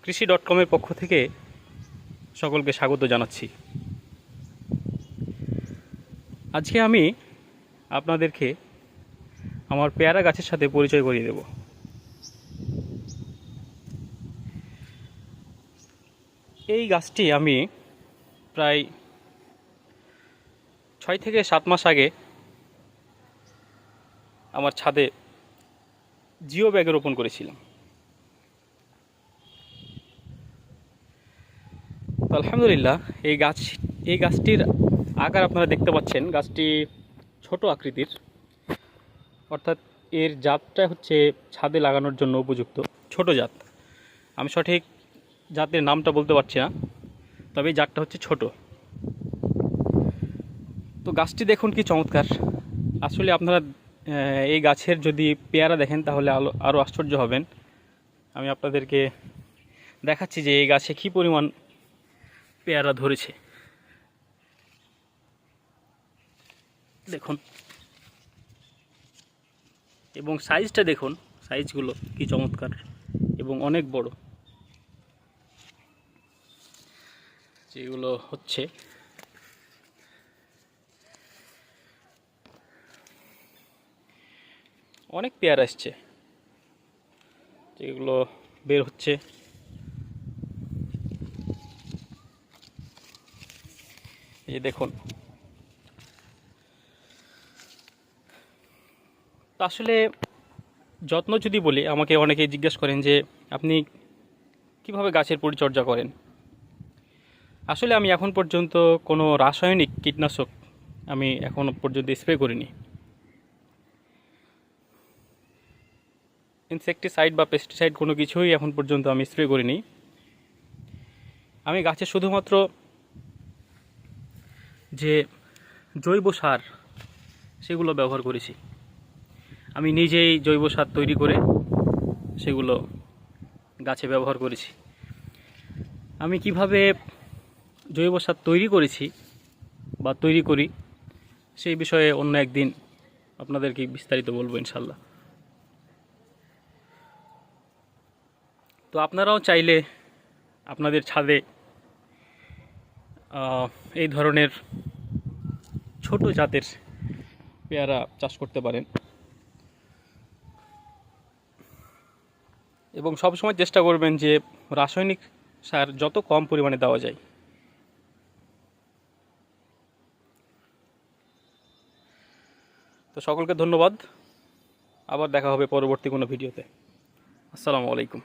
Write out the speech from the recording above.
কৃষি.com-এর পক্ষ থেকে সকলকে স্বাগত জানাচ্ছি। আজকে আমি আপনাদেরকে আমার পেয়ারা গাছের সাথে পরিচয় করিয়ে দেব। এই গাছটি আমি প্রায় 6 থেকে 7 মাস আগে আমার ছাদে জিও ব্যাগে রোপণ করেছিলাম। তো আলহামদুলিল্লাহ এই গাছটির আকার আপনারা দেখতে পাচ্ছেন। গাছটি ছোট আকৃতির, অর্থাৎ এর জাতটা হচ্ছে ছাদে লাগানোর জন্য উপযুক্ত ছোট জাত। আমি সঠিক জাতের নামটা বলতে পারছি না, তবে এই জাতটা হচ্ছে ছোট। তো গাছটি দেখুন কি চমৎকার। আসলে আপনারা এই গাছের যদি পেয়ারা দেখেন তাহলে আরও আশ্চর্য হবেন। আমি আপনাদেরকে দেখাচ্ছি যে এই গাছে কী পরিমাণ পেয়ারা ধরেছে। দেখুন, এবং সাইজটা দেখুন, সাইজগুলো কি চমৎকার এবং অনেক বড়। যেগুলো হচ্ছে অনেক পেয়ারা আসছে, যেগুলো বের হচ্ছে। এই যে দেখুন। তো আসলে যত্ন যদি বলি, আমাকে অনেকেই জিজ্ঞেস করেন যে আপনি কিভাবে গাছের পরিচর্যা করেন। আসলে আমি এখন পর্যন্ত কোনো রাসায়নিক কীটনাশক আমি এখন পর্যন্ত স্প্রে করিনি। ইনসেকটিসাইড বা পেস্টিসাইড কোনো কিছুই এখন পর্যন্ত আমি স্প্রে করিনি। আমি গাছে শুধুমাত্র যে জৈব সার সেগুলো ব্যবহার করেছি। আমি নিজেই জৈব সার তৈরি করে সেগুলো গাছে ব্যবহার করেছি। আমি কিভাবে জৈব সার তৈরি করেছি বা তৈরি করি সেই বিষয়ে অন্য একদিন আপনাদেরকে বিস্তারিত বলবো ইনশাল্লাহ। তো আপনারাও চাইলে আপনাদের ছাদে এই ধরনের ছোট জাতের পেয়ারা চাষ করতে পারেন, এবং সবসময় চেষ্টা করবেন যে রাসায়নিক সার যত কম পরিমাণে দেওয়া যায়। তো সকলকে ধন্যবাদ। আবার দেখা হবে পরবর্তী কোনো ভিডিওতে। আসসালামু আলাইকুম।